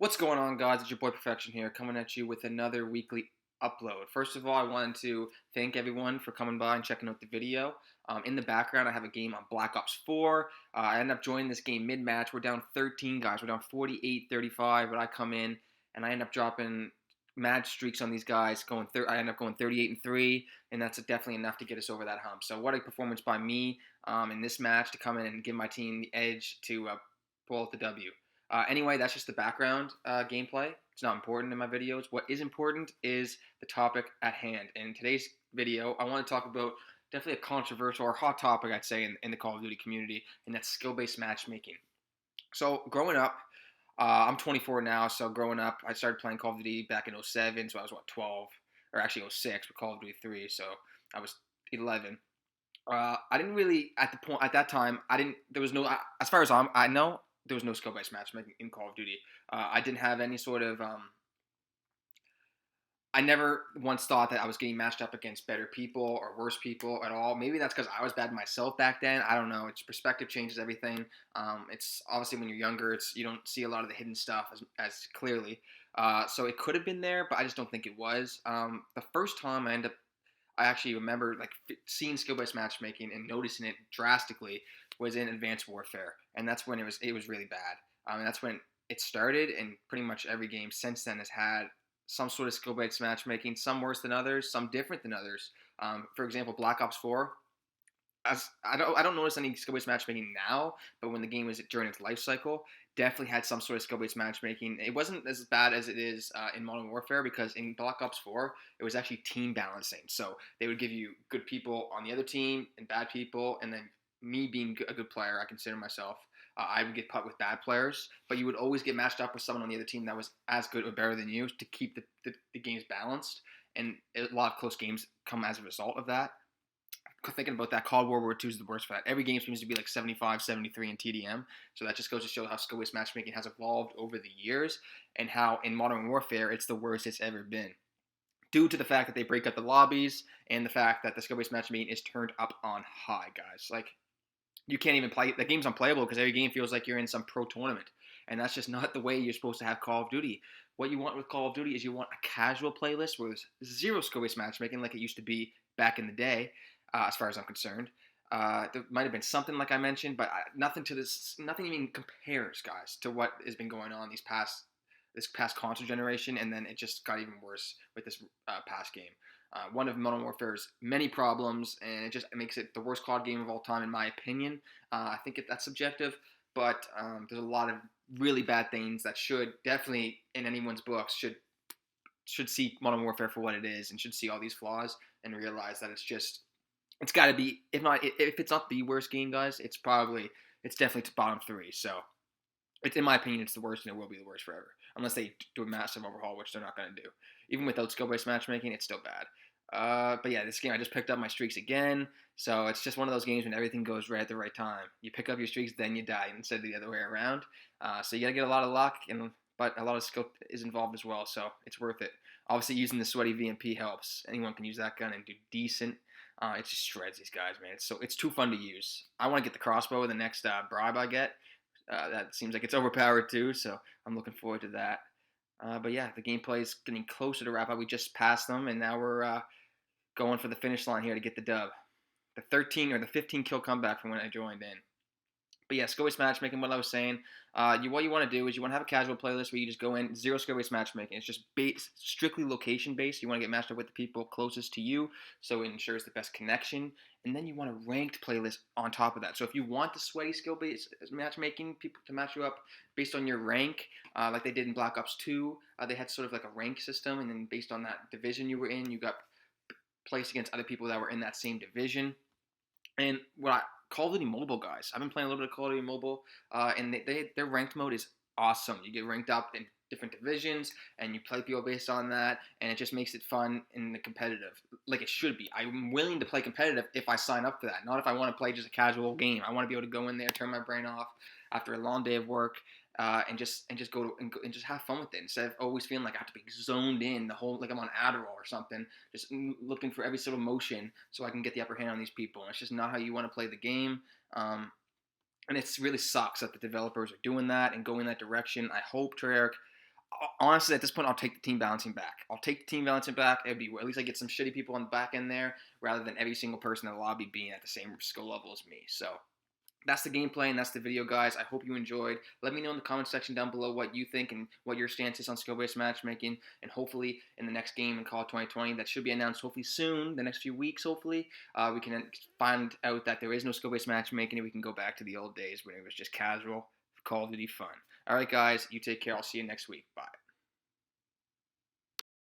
What's going on, guys? It's your boy Perfection here, coming at you with another weekly upload. First of all, I wanted to thank everyone for coming by and checking out the video. In the background, I have a game on Black Ops 4. I ended up joining this game mid-match. We're down 13, guys. We're down 48-35, but I come in and I end up dropping mad streaks on these guys. I end up going 38-3, and that's definitely enough to get us over that hump. So what a performance by me in this match to come in and give my team the edge to pull out the W. Anyway, that's just the background gameplay. It's not important in my videos. What is important is the topic at hand. And in today's video, I want to talk about definitely a controversial or hot topic, I'd say, in the Call of Duty community, and that's skill-based matchmaking. So growing up, I'm 24 now, so growing up, I started playing Call of Duty back in '07, so I was, 12? Or actually '06 with Call of Duty 3, so I was 11. I didn't really, at that time, there was no, as far as I know, there was no skill-based matchmaking in Call of Duty. I didn't have any sort of, I never once thought that I was getting matched up against better people or worse people at all. Maybe that's because I was bad myself back then. I don't know. It's perspective changes everything. It's obviously when you're younger, you don't see a lot of the hidden stuff as clearly. So it could have been there, but I just don't think it was. The first time I actually remember like seeing skill-based matchmaking and noticing it drastically was in Advanced Warfare, and that's when it was really bad. And that's when it started, and pretty much every game since then has had some sort of skill-based matchmaking. Some worse than others, some different than others. For example, Black Ops 4. As I don't notice any skill-based matchmaking now, but when the game was during its life cycle, definitely had some sort of skill-based matchmaking. It wasn't as bad as it is in Modern Warfare, because in Black Ops 4 it was actually team balancing. So they would give you good people on the other team and bad people, and then me being a good player, I consider myself. I would get put with bad players, but you would always get matched up with someone on the other team that was as good or better than you to keep the games balanced. And a lot of close games come as a result of that. Thinking about that, COD World War II is the worst for that. Every game seems to be like 75, 73 in TDM. So that just goes to show how skill-based matchmaking has evolved over the years, and how in Modern Warfare it's the worst it's ever been, due to the fact that they break up the lobbies and the fact that the skill-based matchmaking is turned up on high, guys. Like, you can't even play. The game's unplayable because every game feels like you're in some pro tournament, and that's just not the way you're supposed to have Call of Duty. What you want with Call of Duty is you want a casual playlist where there's zero skill-based matchmaking like it used to be back in the day, as far as I'm concerned. There might have been something like I mentioned, but nothing to this. Nothing even compares, guys, to what has been going on this past console generation, and then it just got even worse with this past game. One of Modern Warfare's many problems, and it just makes it the worst COD game of all time, in my opinion. I think that's subjective, but there's a lot of really bad things that should definitely, in anyone's books, should see Modern Warfare for what it is, and should see all these flaws and realize that it's got to be, if it's not the worst game, guys, it's definitely to bottom three. So it's, in my opinion, it's the worst, and it will be the worst forever, unless they do a massive overhaul, which they're not going to do. Even without skill-based matchmaking, it's still bad. But yeah, this game, I just picked up my streaks again, so it's just one of those games when everything goes right at the right time. You pick up your streaks, then you die, instead of the other way around. So you got to get a lot of luck, but a lot of skill is involved as well, so it's worth it. Obviously, using the sweaty VMP helps. Anyone can use that gun and do decent. It just shreds these guys, man. It's too fun to use. I want to get the crossbow the next bribe I get. That seems like it's overpowered too, so I'm looking forward to that. But yeah, the gameplay is getting closer to wrap up. We just passed them, and now we're going for the finish line here to get the dub. The 13 or the 15 kill comeback from when I joined in. But yeah, skill-based matchmaking, what I was saying, what you want to do is you want to have a casual playlist where you just go in, zero skill-based matchmaking. It's just strictly location-based. You want to get matched up with the people closest to you, so it ensures the best connection. And then you want a ranked playlist on top of that. So if you want the sweaty skill-based matchmaking, people to match you up based on your rank, like they did in Black Ops 2, they had sort of like a rank system, and then based on that division you were in, you got placed against other people that were in that same division. And Call of Duty Mobile, guys, I've been playing a little bit of Call of Duty Mobile, and their ranked mode is awesome. You get ranked up in different divisions, and you play people based on that, and it just makes it fun in the competitive, like it should be. I'm willing to play competitive if I sign up for that, not if I want to play just a casual game. I want to be able to go in there, turn my brain off after a long day of work, and just just have fun with it, instead of always feeling like I have to be zoned in the whole, like I'm on Adderall or something, just looking for every single motion so I can get the upper hand on these people. And it's just not how you want to play the game. And it really sucks that the developers are doing that and going that direction. I hope Treyarch, Honestly, at this point, I'll take the team balancing back. I'll take the team balancing back. It'd be at least I get some shitty people on the back end there, rather than every single person in the lobby being at the same skill level as me. So that's the gameplay and that's the video, guys. I hope you enjoyed. Let me know in the comment section down below what you think and what your stance is on skill-based matchmaking. And hopefully in the next game in Call of 2020, that should be announced hopefully soon, the next few weeks hopefully, we can find out that there is no skill-based matchmaking and we can go back to the old days when it was just casual Call of Duty fun. All right, guys, you take care. I'll see you next week. Bye.